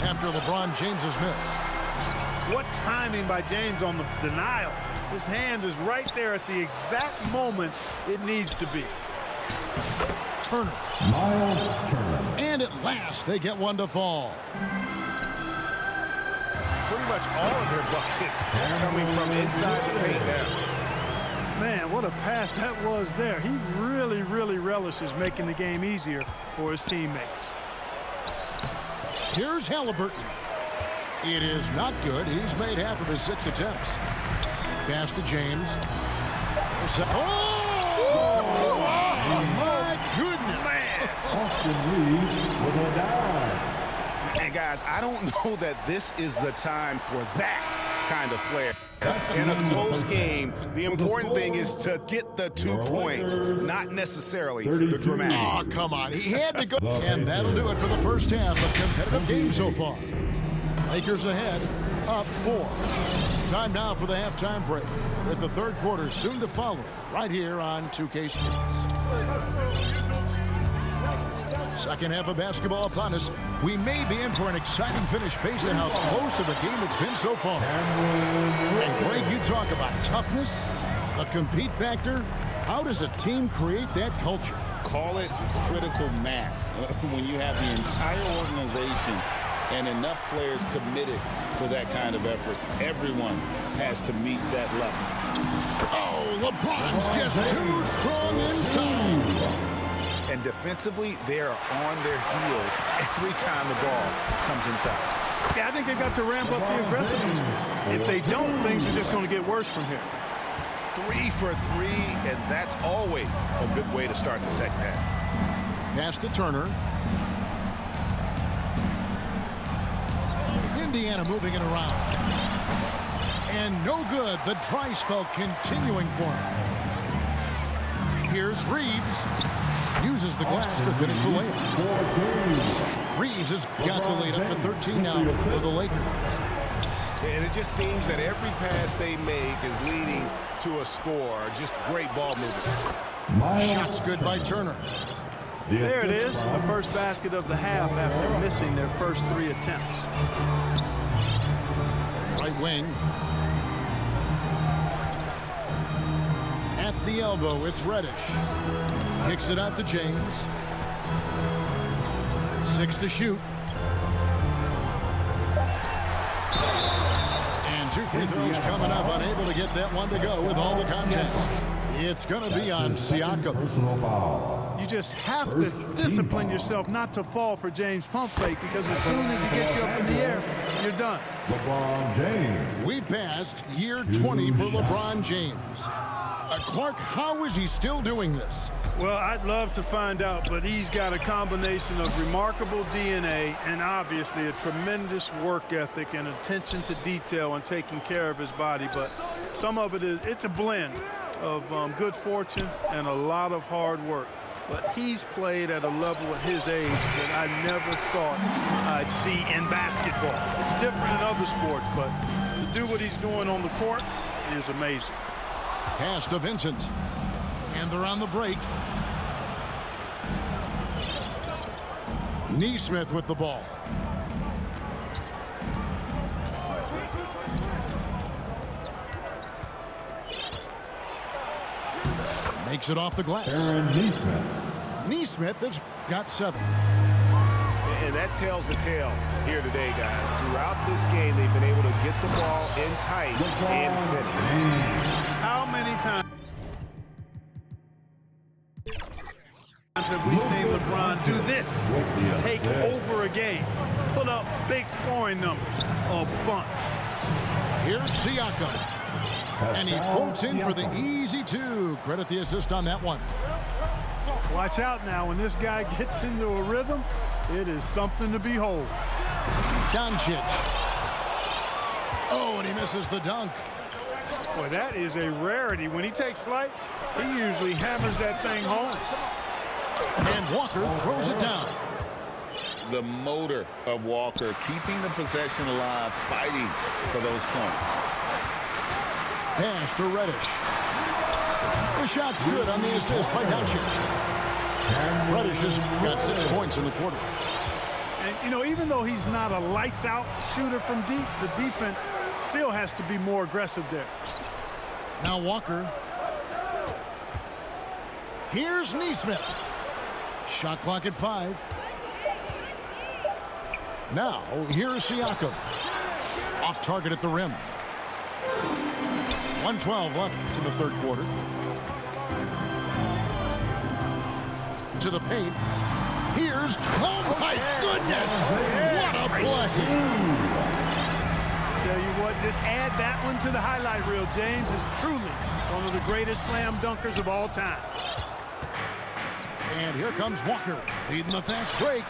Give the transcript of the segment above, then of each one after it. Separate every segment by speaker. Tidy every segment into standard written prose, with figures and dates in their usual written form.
Speaker 1: after LeBron James's miss.
Speaker 2: What timing by James on the denial. His hand is right there at the exact moment it needs to be.
Speaker 1: Turner.
Speaker 3: Miles Turner.
Speaker 1: And at last, they get one to fall.
Speaker 4: Pretty much all of their buckets coming from inside the paint now.
Speaker 2: Man, what a pass that was there. He really, really relishes making the game easier for his teammates.
Speaker 1: Here's Halliburton. It is not good. He's made half of his 6 attempts. Pass to James. Oh, my goodness.
Speaker 4: Man.
Speaker 3: Austin Reeves with a dive.
Speaker 4: And guys, I don't know that this is the time for that kind of flair. In a close game, the important thing is to get the 2 points, not necessarily the dramatics.
Speaker 1: Oh, come on. He had to go. And that'll do it for the first half of competitive game so far. Lakers ahead, up 4. Time now for the halftime break, with the third quarter soon to follow, right here on 2K Sports. Second half of basketball upon us. We may be in for an exciting finish based on how close of a game it's been so far. And Greg, you talk about toughness, the compete factor. How does a team create that culture?
Speaker 4: Call it critical mass. When you have the entire organization and enough players committed to that kind of effort, everyone has to meet that level.
Speaker 1: Oh, LeBron's just too strong inside.
Speaker 4: And defensively, they are on their heels every time the ball comes inside.
Speaker 2: Yeah, I think they've got to ramp up the aggressiveness. If they don't, things are just going to get worse from here.
Speaker 4: 3 for 3, and that's always a good way to start the second half.
Speaker 1: Pass to Turner. Indiana moving it around. And no good. The dry spell continuing for him. Here's Reeves. Uses the glass to finish the layup. Reeves has got the lead up to 13 now for the Lakers.
Speaker 4: And it just seems that every pass they make is leading to a score. Just great ball movement.
Speaker 1: Shots good by Turner.
Speaker 2: There it is, the first basket of the half after missing their first 3 attempts.
Speaker 1: Right wing. At the elbow, it's Reddish. Kicks it out to James. 6 to shoot. And 2 free throws coming up. Unable to get that one to go with all the contact. It's going to be on Siakam.
Speaker 2: You just have to discipline yourself not to fall for James' pump fake, because as soon as he gets you up in the air, you're done.
Speaker 3: LeBron James.
Speaker 1: We passed year 20 for LeBron James. Clark, how is he still doing this?
Speaker 2: Well, I'd love to find out, but he's got a combination of remarkable DNA and obviously a tremendous work ethic and attention to detail and taking care of his body. But some of it's a blend of good fortune and a lot of hard work. But he's played at a level at his age that I never thought I'd see in basketball. It's different in other sports, but to do what he's doing on the court is amazing.
Speaker 1: Pass to Vincent. And they're on the break. Neesmith with the ball. Makes it off the glass.
Speaker 3: Aaron Neesmith.
Speaker 1: Neesmith has got 7.
Speaker 4: And that tells the tale here today, guys. Throughout this game, they've been able to get the ball in tight and finish.
Speaker 2: How many times have we seen LeBron do this? Take over a game, put up big scoring numbers, a bunch.
Speaker 1: Here's Siakam. And he floats in for the easy 2. Credit the assist on that one.
Speaker 2: Watch out now. When this guy gets into a rhythm, it is something to behold.
Speaker 1: Doncic. Oh, and he misses the dunk.
Speaker 2: Boy, that is a rarity. When he takes flight, he usually hammers that thing home.
Speaker 1: And Walker throws it down.
Speaker 4: The motor of Walker, keeping the possession alive, fighting for those points.
Speaker 1: Pass to Reddish. The shot's good on the assist by Doncic. Reddish has got 6 points in the quarter.
Speaker 2: And, you know, even though he's not a lights-out shooter from deep, the defense still has to be more aggressive there.
Speaker 1: Now Walker. Here's Neesmith. Shot clock at 5. Now, here's Siakam. Off target at the rim. 1:12 left in the third quarter. To the paint. Here's, oh my goodness! What a play!
Speaker 2: Tell you what, just add that one to the highlight reel. James is truly one of the greatest slam dunkers of all time.
Speaker 1: And here comes Walker, leading the fast break.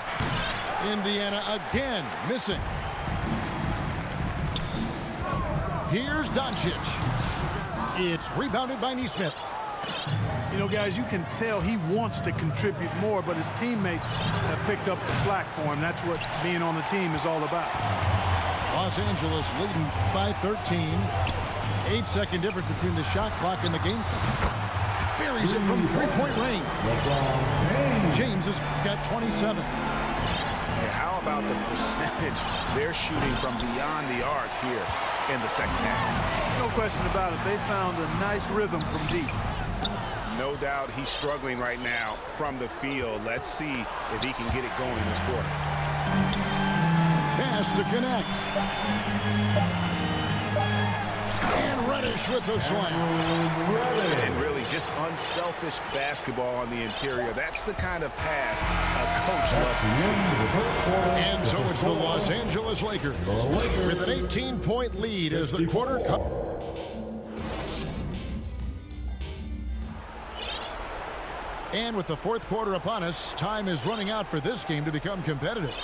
Speaker 1: Indiana again missing. Here's Doncic. It's rebounded by Neesmith.
Speaker 2: You know, guys, you can tell he wants to contribute more, but his teammates have picked up the slack for him. That's what being on the team is all about.
Speaker 1: Los Angeles leading by 13. 8-second difference between the shot clock and the game clock. Buries it from three-point range. James has got 27.
Speaker 4: Yeah, how about the percentage they're shooting from beyond the arc here in the second half?
Speaker 2: No question about it. They found a nice rhythm from deep.
Speaker 4: No doubt he's struggling right now from the field. Let's see if he can get it going this quarter.
Speaker 1: Pass to connect. And Reddish with the slam.
Speaker 4: And really just unselfish basketball on the interior. That's the kind of pass a coach loves to see.
Speaker 1: And so it's the Los Angeles Lakers with an 18-point lead as the quarter comes. And with the fourth quarter upon us, time is running out for this game to become competitive.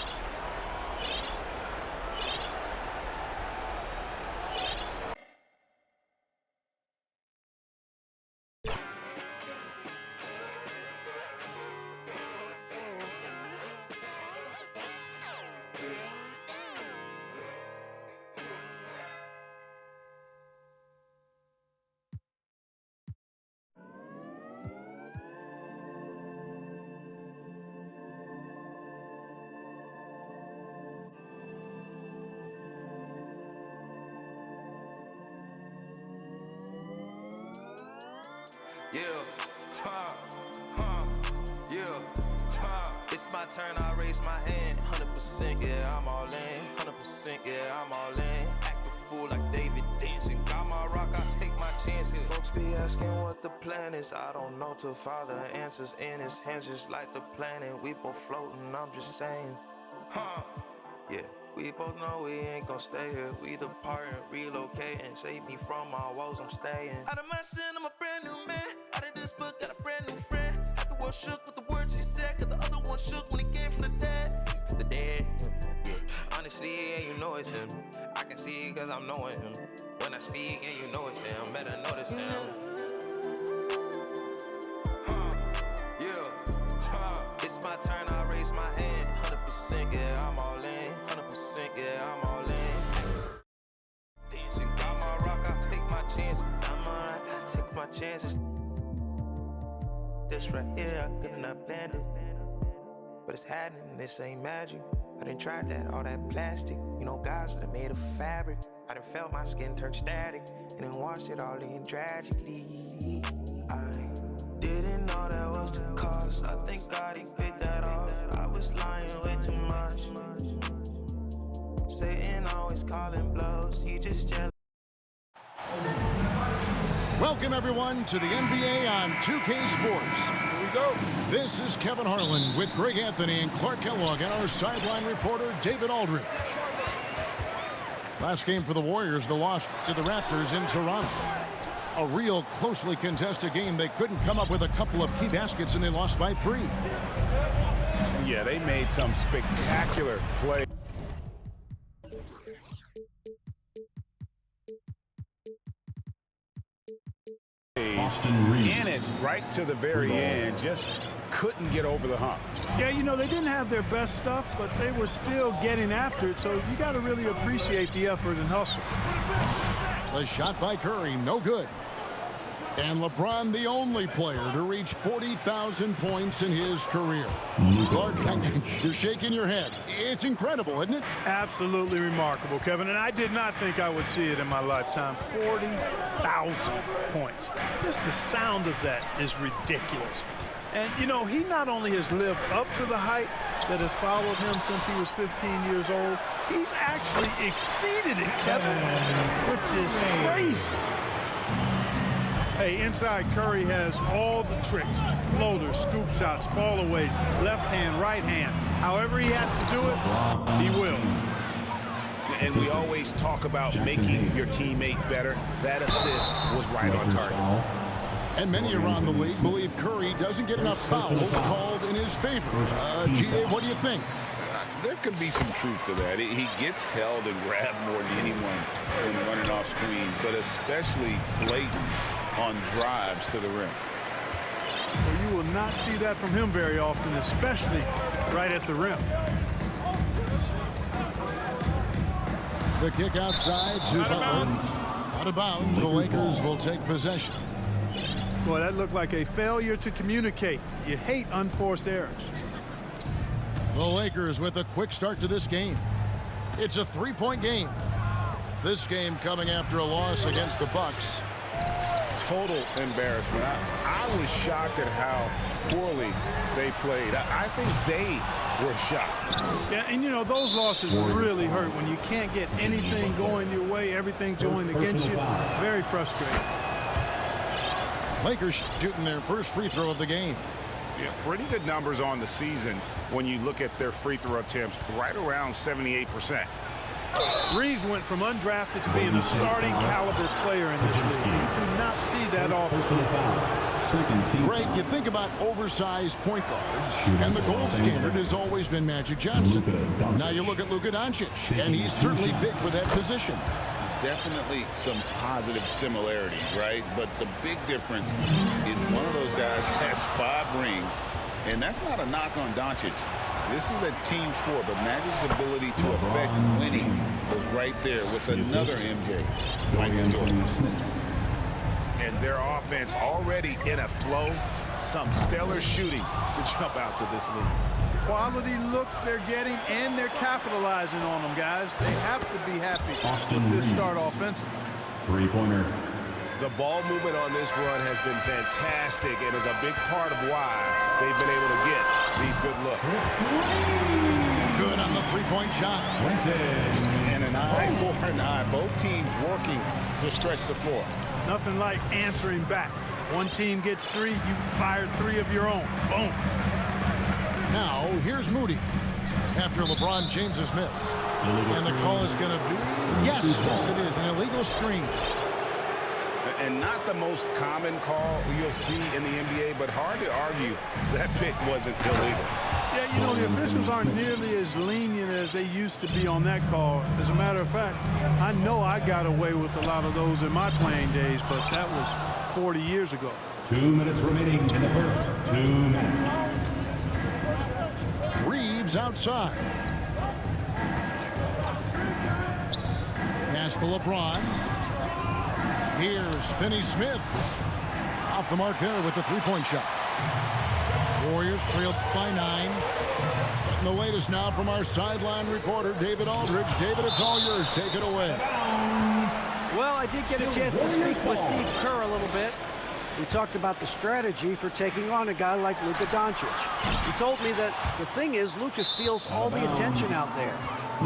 Speaker 5: It's my turn, I raise my hand. 100%, yeah, I'm all in. 100%, yeah, I'm all in. Act a fool like David dancing. Got my rock, I take my chances. Folks be asking what the plan is. I don't know till Father answers in his hands, just like the planet. We both floating, I'm just saying. Yeah. We both know we ain't gon' stay here. We departing, relocating. Save me from my woes, I'm staying. Out of my sin, I'm a brand new man. Out of this book, got a brand new friend. Half the world shook with the words she said, cause the other one shook when he came from the dead. The dead, yeah. Honestly, yeah, you know it's him. I can see it cause I'm knowing him. When I speak, yeah, you know it's him. Better notice him. It's my turn, I raise my hand. 100%, yeah, I'm all in. 100%, yeah, I'm all in. Dancing, got my rock, I take my chances. Got my rock, I take my chances. This right here, I could not planned it. But it's happening, this ain't magic. I done tried that, all that plastic. You know, guys that are made of fabric. I done felt my skin turn static. And then washed it all in tragically. I didn't know that was the cost. I think God, he paid that off. I was lying way too much. Satan always calling blows. He just jealous.
Speaker 1: Welcome, everyone, to the NBA on 2K Sports.
Speaker 2: Here we go.
Speaker 1: This is Kevin Harlan with Greg Anthony and Clark Kellogg and our sideline reporter, David Aldridge. Last game for the Warriors, the loss to the Raptors in Toronto. A real closely contested game. They couldn't come up with a couple of key baskets, and they lost by 3.
Speaker 4: Yeah, they made some spectacular plays. In it right to the very end, just couldn't get over the hump.
Speaker 2: Yeah, you know, they didn't have their best stuff, but they were still getting after it, so you got to really appreciate the effort and hustle.
Speaker 1: The shot by Curry, no good. And LeBron, the only player to reach 40,000 points in his career. Clark, you're shaking your head. It's incredible, isn't it?
Speaker 2: Absolutely remarkable, Kevin. And I did not think I would see it in my lifetime. 40,000 points. Just the sound of that is ridiculous. And, you know, he not only has lived up to the height that has followed him since he was 15 years old, he's actually exceeded it, Kevin, which is crazy. Hey, inside Curry has all the tricks. Floaters, scoop shots, fallaways, left hand, right hand. However he has to do it, he will.
Speaker 4: And we always talk about making your teammate better. That assist was right on target.
Speaker 1: And many around the league believe Curry doesn't get enough fouls called in his favor. G.A., what do you think?
Speaker 4: There could be some truth to that. He gets held and grabbed more than anyone when running off screens, but especially blatant on drives to the rim.
Speaker 2: Well, you will not see that from him very often, especially right at the rim.
Speaker 1: The kick outside to Butler. Out of bounds, the Lakers will take possession.
Speaker 2: Boy, that looked like a failure to communicate. You hate unforced errors.
Speaker 1: The Lakers with a quick start to this game. It's a three-point game. This game coming after a loss against the Bucks.
Speaker 4: Total embarrassment. I was shocked at how poorly they played. I think they were shocked.
Speaker 2: Yeah, and you know, those losses really hurt when you can't get anything going your way, everything's going against you. Very frustrating.
Speaker 1: Lakers shooting their first free throw of the game.
Speaker 4: Yeah, pretty good numbers on the season when you look at their free throw attempts, right around 78%.
Speaker 2: Reeves went from undrafted to being a starting caliber player in this league. You do not see that often.
Speaker 1: Greg, you think about oversized point guards, and the gold standard has always been Magic Johnson. Now you look at Luka Doncic, and he's certainly big for that position.
Speaker 4: Definitely some positive similarities, right? But the big difference is one of those guys has 5 rings, and that's not a knock on Doncic. This is a team sport, but Magic's ability to affect winning was right there with another MJ, Michael Jordan. And their offense already in a flow, some stellar shooting to jump out to this league.
Speaker 2: Quality looks they're getting, and they're capitalizing on them, guys. They have to be happy with this start offensively.
Speaker 3: Three-pointer.
Speaker 4: The ball movement on this run has been fantastic and is a big part of why they've been able to get these good looks.
Speaker 1: Good on the three-point shot.
Speaker 4: And an eye for an eye. Both teams working to stretch the floor.
Speaker 2: Nothing like answering back. One team gets 3, you fire 3 of your own. Boom.
Speaker 1: Now, here's Moody after LeBron James's miss. And the call is going to be, yes, it is, an illegal screen.
Speaker 4: And not the most common call you'll see in the NBA, but hard to argue that pick wasn't illegal.
Speaker 2: Yeah, you know, the officials aren't nearly as lenient as they used to be on that call. As a matter of fact, I know I got away with a lot of those in my playing days, but that was 40 years ago.
Speaker 3: 2 minutes remaining in the first. 2 minutes.
Speaker 1: Reeves outside. Pass to LeBron. Here's Finney-Smith. Off the mark there with the three-point shot. Warriors trailed by 9. Getting the latest now from our sideline reporter, David Aldridge. David, it's all yours. Take it away.
Speaker 6: Well, I did get a chance to speak with Steve Kerr a little bit. We talked about the strategy for taking on a guy like Luka Doncic. He told me that the thing is Luka steals all the attention out there,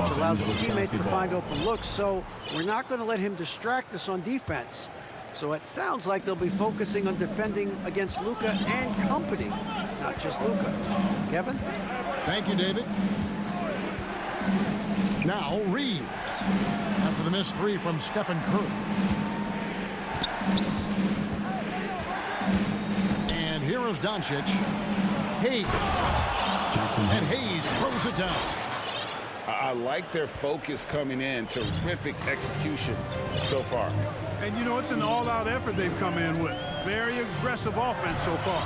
Speaker 6: which allows his teammates to find open looks, so we're not going to let him distract us on defense. So it sounds like they'll be focusing on defending against Luka and company, not just Luka. Kevin?
Speaker 1: Thank you, David. Now, Reeves. After the missed 3 from Stephen Curry. And here's Doncic. Hayes. And Hayes throws it down.
Speaker 4: I like their focus coming in. Terrific execution so far.
Speaker 2: And, you know, it's an all-out effort they've come in with. Very aggressive offense so far.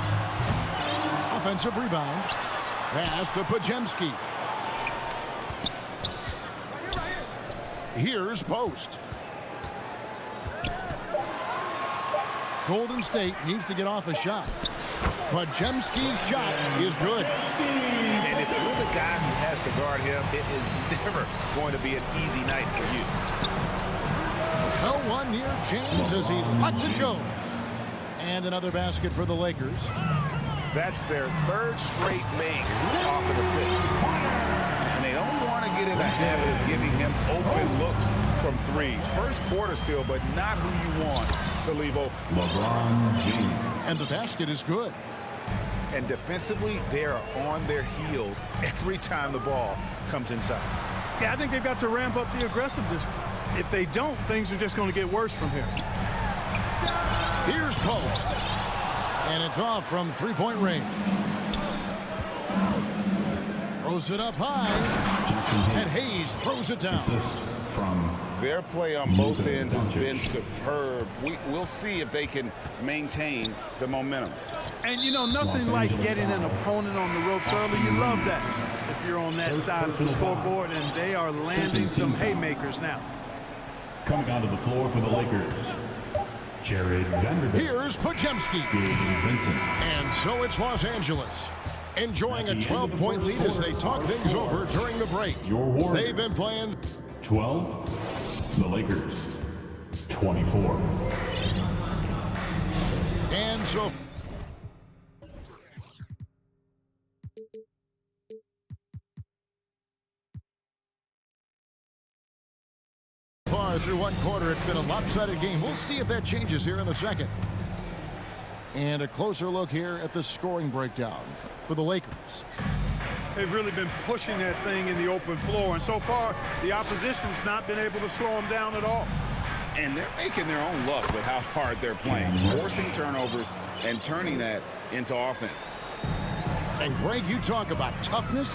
Speaker 1: Offensive rebound. Pass to Podziemski. Here's Post. Golden State needs to get off a shot. Podziemski's shot is good.
Speaker 4: And if you're the guy who has to guard him, it is never going to be an easy night for you.
Speaker 1: No one near James as he lets it go. And another basket for the Lakers.
Speaker 4: That's their third straight make off of the 6. And they don't want to get in the habit of giving him open looks from 3. First quarter still, but not who you want to leave open.
Speaker 3: LeBron James.
Speaker 1: And the basket is good.
Speaker 4: And defensively, they are on their heels every time the ball comes inside.
Speaker 2: Yeah, I think they've got to ramp up the aggressiveness. If they don't, things are just going to get worse from here.
Speaker 1: Here's post. And it's off from three-point range. Throws it up high. And Hayes throws it down.
Speaker 3: Assist from
Speaker 4: Their play on both ends has been superb. We'll see if they can maintain the momentum.
Speaker 2: And, you know, nothing like getting an opponent on the ropes early. You love that if you're on that side of the scoreboard, and they are landing some haymakers now.
Speaker 3: coming onto the floor for the Lakers, Jared Vanderbilt.
Speaker 1: Here's Podziemski.
Speaker 3: Vincent.
Speaker 1: And so it's Los Angeles, enjoying a 12-point lead as they talk things over during the break.
Speaker 3: Your Warriors.
Speaker 1: They've been playing
Speaker 3: 12, the Lakers 24.
Speaker 1: And so far through one quarter, it's been a lopsided game. We'll see if that changes here in the second. And a closer look here at the scoring breakdown for the Lakers.
Speaker 2: They've really been pushing that thing in the open floor, and so far the opposition's not been able to slow them down at all.
Speaker 4: And they're making their own luck with how hard they're playing, forcing turnovers and turning that into offense.
Speaker 1: And Greg, you talk about toughness,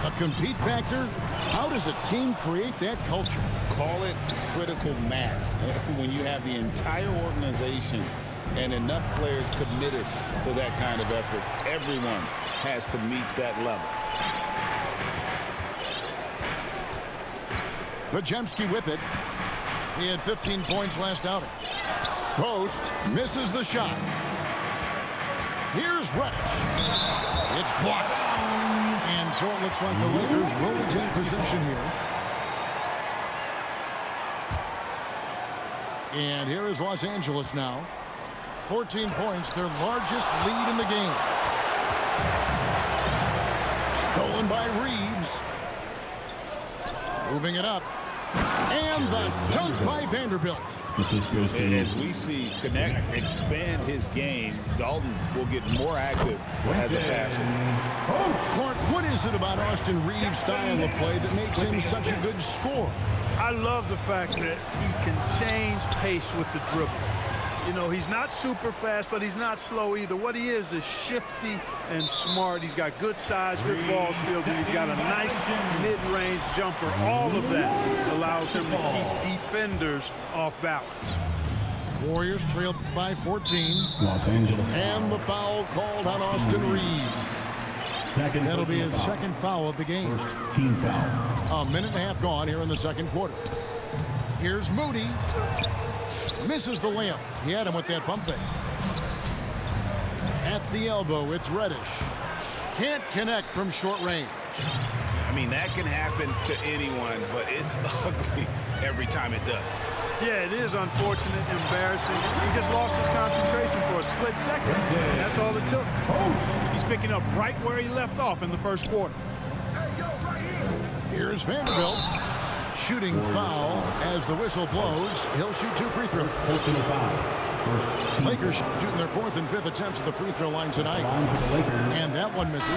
Speaker 1: a compete factor. How does a team create that culture?
Speaker 4: Call it critical mass. When you have the entire organization and enough players committed to that kind of effort, everyone has to meet that level.
Speaker 1: Podziemski with it. He had 15 points last outing. Post misses the shot. Here's Reddish. It's blocked. And so it looks like the Lakers will retain possession here. And here is Los Angeles now. 14 points, their largest lead in the game. Stolen by Reeves. Moving it up. And the dunk by Vanderbilt.
Speaker 4: As we see Connect expand his game, Dalton will get more active as a passer.
Speaker 1: Clark, what is it about Austin Reeves' style of play that makes him such a good scorer?
Speaker 2: I love the fact that he can change pace with the dribble. You know, he's not super fast, but he's not slow either. What he is shifty and smart. He's got good size, good ball skills, and he's got a nice mid-range jumper. All of that allows him to keep defenders off balance.
Speaker 1: Warriors trail by 14.
Speaker 3: Los Angeles.
Speaker 1: And the foul called on Austin Reeves. That'll be his second foul of the game.
Speaker 3: First team foul.
Speaker 1: A minute and a half gone here in the second quarter. Here's Moody. Misses the layup. He had him with that pump fake. At the elbow, it's Reddish. Can't connect from short range.
Speaker 4: I mean, that can happen to anyone, but it's ugly every time it does.
Speaker 2: Yeah, it is unfortunate, embarrassing. He just lost his concentration for a split second. And that's all it took. He's picking up right where he left off in the first quarter.
Speaker 1: Here's Vanderbilt. Shooting foul as the whistle blows. He'll shoot 2 free throws. Lakers shooting their 4th and 5th attempts at the free throw line tonight. And that one misses.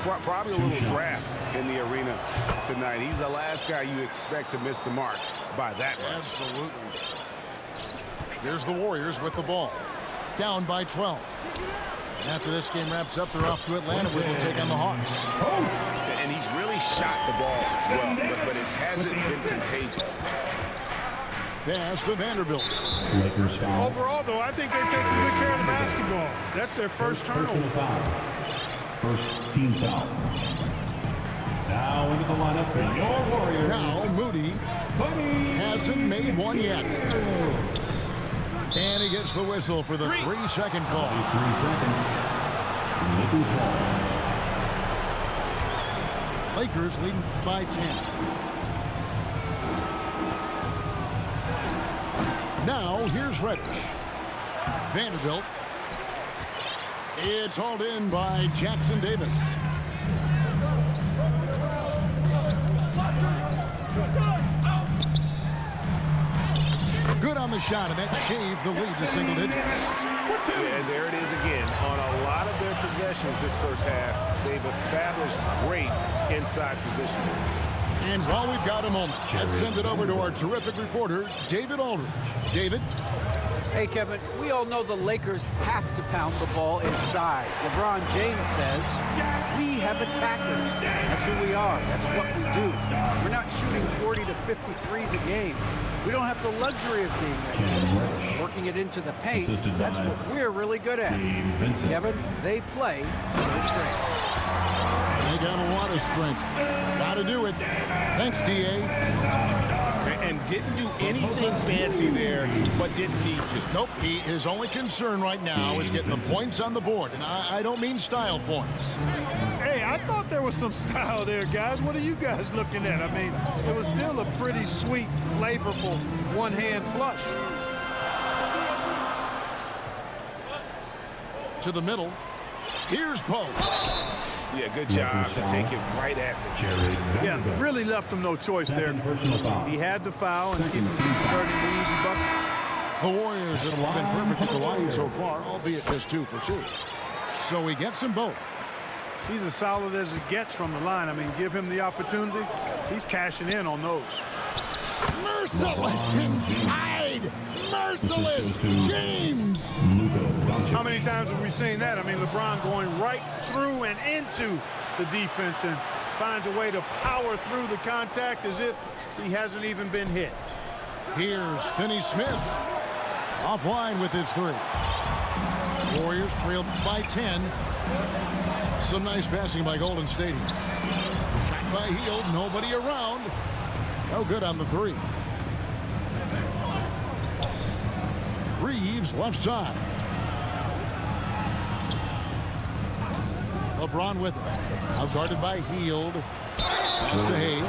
Speaker 4: Well, probably a little draft in the arena tonight. He's the last guy you expect to miss the mark by that much.
Speaker 1: Absolutely. Here's the Warriors with the ball. Down by 12. After this game wraps up, they're off to Atlanta where they'll take on the Hawks.
Speaker 4: And he's really shot the ball well, but it hasn't been contagious.
Speaker 1: Pass to Vanderbilt.
Speaker 3: Lakers foul.
Speaker 2: Overall, though, I think they've taken good care of the basketball. That's their first turnover.
Speaker 3: First team foul. Now into the lineup for your Warriors.
Speaker 1: Now Moody hasn't made one yet. And he gets the whistle for the 3-second call.
Speaker 3: 3 seconds. Lakers ball.
Speaker 1: Lakers leading by 10. Now here's Reddish. Vanderbilt. It's hauled in by Jackson Davis. Good on the shot, and that shaves the lead to single digits.
Speaker 4: Yeah, and there it is again. On a lot of their possessions this first half, they've established great inside position.
Speaker 1: And while we've got a moment, let's send it over to our terrific reporter, David Aldridge. David?
Speaker 6: Hey, Kevin, we all know the Lakers have to pound the ball inside. LeBron James says, we have attackers. That's who we are. That's what we do. We're not shooting 40 to 53s a game. We don't have the luxury of being that team. Working it into the paint, that's what we're really good at. Kevin, they play to their strengths.
Speaker 1: They got a lot of strength. Got to do it. Thanks, D.A.
Speaker 4: And didn't do anything fancy there, but didn't need to.
Speaker 1: Nope, his only concern right now is getting the points on the board. And I don't mean style points.
Speaker 2: Hey, I thought there was some style there, guys. What are you guys looking at? I mean, it was still a pretty sweet, flavorful one-hand flush.
Speaker 1: To the middle. Here's Pope.
Speaker 4: Yeah, good job to take it right at the Jared.
Speaker 2: Yeah, really left him no choice there. He had to foul and keep him from converting the easy bucket.
Speaker 1: The Warriors have been perfect at the line so far, albeit just 2 for 2. So he gets them both.
Speaker 2: He's as solid as it gets from the line. I mean, give him the opportunity. He's cashing in on those.
Speaker 1: Merciless inside. Merciless James.
Speaker 2: How many times have we seen that? I mean, LeBron going right through and into the defense and finds a way to power through the contact as if he hasn't even been hit.
Speaker 1: Here's Finney-Smith. Offline with his 3. Warriors trailed by 10. Some nice passing by Golden State. Shot by Hield. Nobody around. No good on the 3. Reeves left side. LeBron with it. Out guarded by Hield. Pass to Hayes.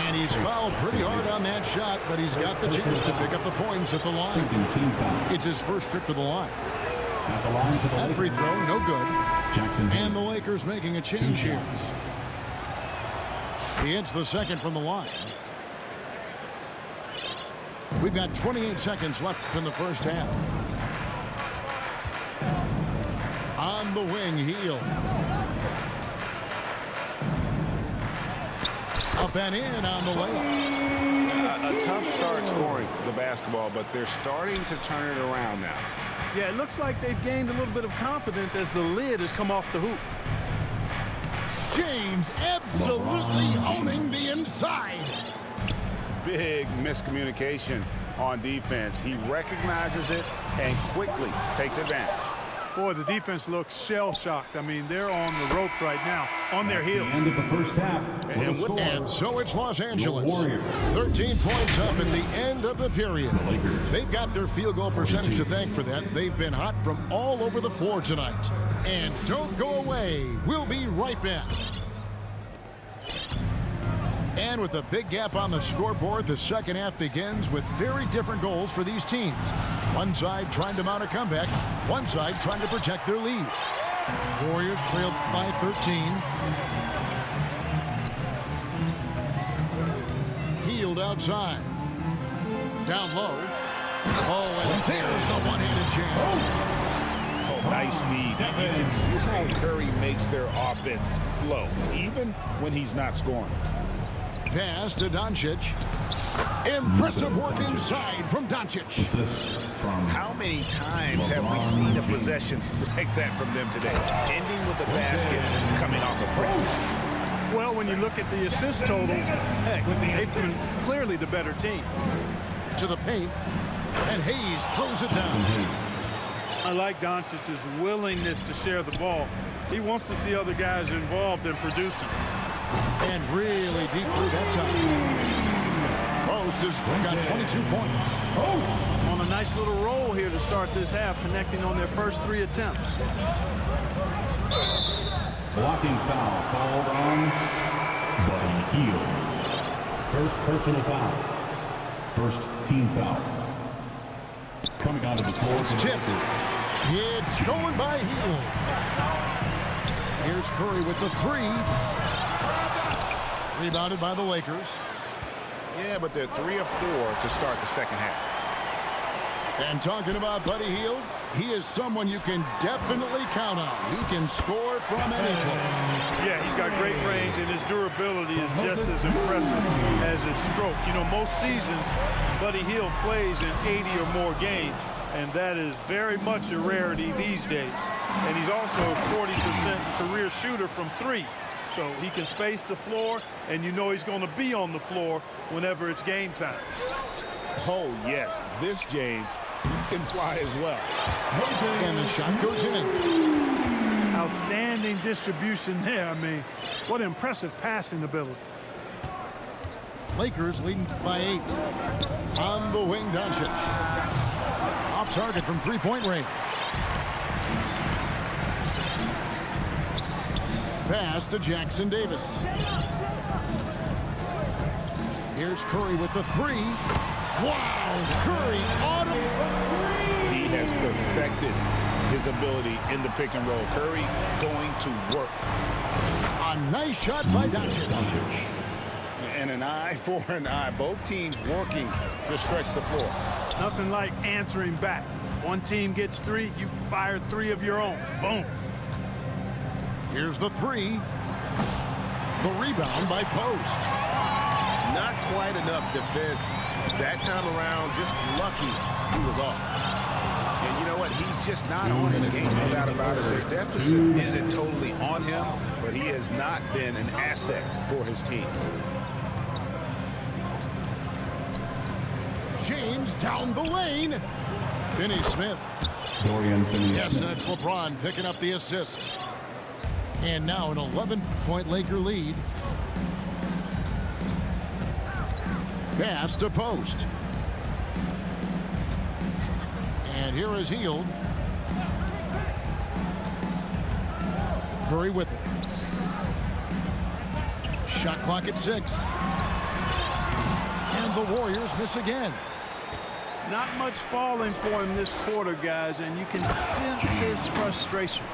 Speaker 1: And he's fouled pretty hard on that shot, but he's got the chance to pick up the points at the line. It's his first trip to the line. That free throw, no good. And the Lakers making a change here. He hits the second from the line. We've got 28 seconds left in the first half. On the wing, Hield. Up and in on the layup.
Speaker 4: A tough start scoring the basketball, but they're starting to turn it around now.
Speaker 2: Yeah, it looks like they've gained a little bit of confidence as the lid has come off the hoop.
Speaker 1: James absolutely owning the inside.
Speaker 4: Big miscommunication on defense. He recognizes it and quickly takes advantage.
Speaker 2: Boy, the defense looks shell-shocked. I mean, they're on the ropes right now, on their heels.
Speaker 3: End of the first half.
Speaker 1: And so it's Los Angeles. 13 points up in the end of the period. They've got their field goal percentage to thank for that. They've been hot from all over the floor tonight. And don't go away. We'll be right back. And with a big gap on the scoreboard, the second half begins with very different goals for these teams. One side trying to mount a comeback, one side trying to protect their lead. Warriors trailed by 13. Hield outside. Down low. Oh, and there's the one-handed jam.
Speaker 4: Oh, nice feed. You can see how Curry makes their offense flow, even when he's not scoring.
Speaker 1: Pass to Doncic. Impressive work inside from Doncic.
Speaker 4: How many times have we seen a possession like that from them today? Ending with a basket coming off a break.
Speaker 2: Well, when you look at the assist totals, heck, they've been clearly the better team.
Speaker 1: To the paint, and Hayes throws it down.
Speaker 2: I like Doncic's willingness to share the ball. He wants to see other guys involved in producing.
Speaker 1: And really deep through that time. Post is got 22 points.
Speaker 2: On a nice little roll here to start this half, connecting on their first 3 attempts.
Speaker 3: Blocking foul called on Buddy Hield. First personal foul. First team foul. Coming onto the floor.
Speaker 1: It's tipped. It's going by Hield. Here's Curry with the 3. Rebounded by the Lakers.
Speaker 4: Yeah, but they're 3 of 4 to start the second half.
Speaker 1: And talking about Buddy Hield, he is someone you can definitely count on. He can score from any place.
Speaker 2: Yeah, he's got great range, and his durability is just as impressive as his stroke. You know, most seasons, Buddy Hield plays in 80 or more games, and that is very much a rarity these days. And he's also a 40% career shooter from 3. So he can space the floor, and you know he's going to be on the floor whenever it's game time.
Speaker 4: Oh, yes, this James can fly as well.
Speaker 1: And the shot goes in.
Speaker 2: Outstanding distribution there. I mean, what impressive passing ability.
Speaker 1: Lakers leading by 8. On the wing, Doncic. Off target from three-point range. Pass to Jackson Davis. Here's Curry with the 3. Wow, Curry auto.
Speaker 4: He has perfected his ability in the pick and roll. Curry going to work.
Speaker 1: A nice shot by Doncic.
Speaker 4: And an eye for an eye. Both teams working to stretch the floor.
Speaker 2: Nothing like answering back. One team gets 3, you fire 3 of your own. Boom.
Speaker 1: Here's the 3. The rebound by Post.
Speaker 4: Not quite enough defense that time around. Just lucky he was off. And you know what? He's just not on his game. No doubt about it. The deficit isn't totally on him, but he has not been an asset for his team.
Speaker 1: James down the lane. Finney-Smith.
Speaker 3: Dorian Finney-Smith.
Speaker 1: Yes, and it's LeBron picking up the assist. And now an 11-point Laker lead. Pass to Post. And here is Hield. Curry with it. Shot clock at 6. And the Warriors miss again.
Speaker 2: Not much falling for him this quarter, guys, and you can sense his frustration.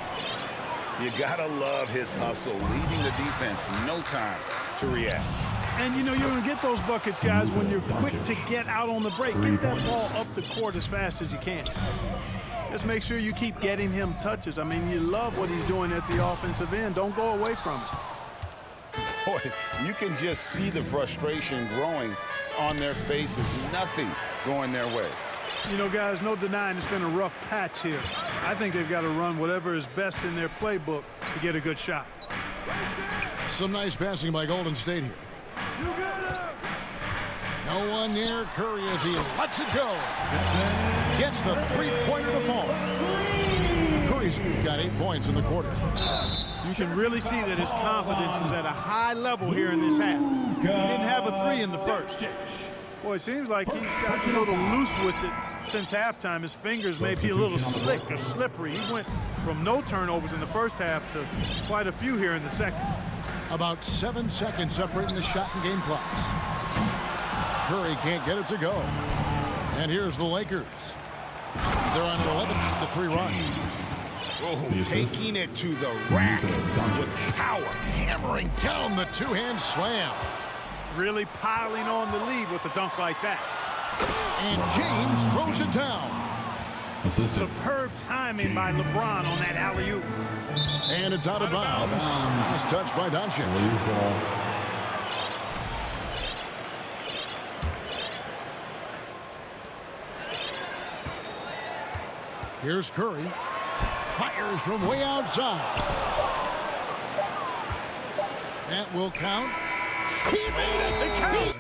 Speaker 4: You gotta love his hustle, leaving the defense no time to react.
Speaker 2: And you know you're going to get those buckets, guys, when you're quick to get out on the break. Get that ball up the court as fast as you can. Just make sure you keep getting him touches. I mean, you love what he's doing at the offensive end. Don't go away from it.
Speaker 4: Boy, you can just see the frustration growing on their faces. Nothing going their way.
Speaker 2: You know, guys, no denying it's been a rough patch here. I think they've got to run whatever is best in their playbook to get a good shot.
Speaker 1: Some nice passing by Golden State here. No one near Curry as he lets it go. Gets the three-pointer to fall. Curry's got 8 points in the quarter.
Speaker 2: You can really see that his confidence is at a high level here in this half. He didn't have a 3 in the first. Boy, it seems like he's gotten a little loose with it since halftime. His fingers may be a little slick or slippery. He went from no turnovers in the first half to quite a few here in the second.
Speaker 1: About 7 seconds separating the shot and game clocks. Curry can't get it to go. And here's the Lakers. They're on an 11-3 run.
Speaker 4: Oh, taking it to the rack with power.
Speaker 1: Hammering down the two-hand slam.
Speaker 2: Really piling on the lead with a dunk like that.
Speaker 1: And James throws it down.
Speaker 2: Superb timing by LeBron on that alley-oop.
Speaker 1: And it's out of bounds. Last touch by Doncic. Here's Curry. Fires from way outside. That will count. He made it.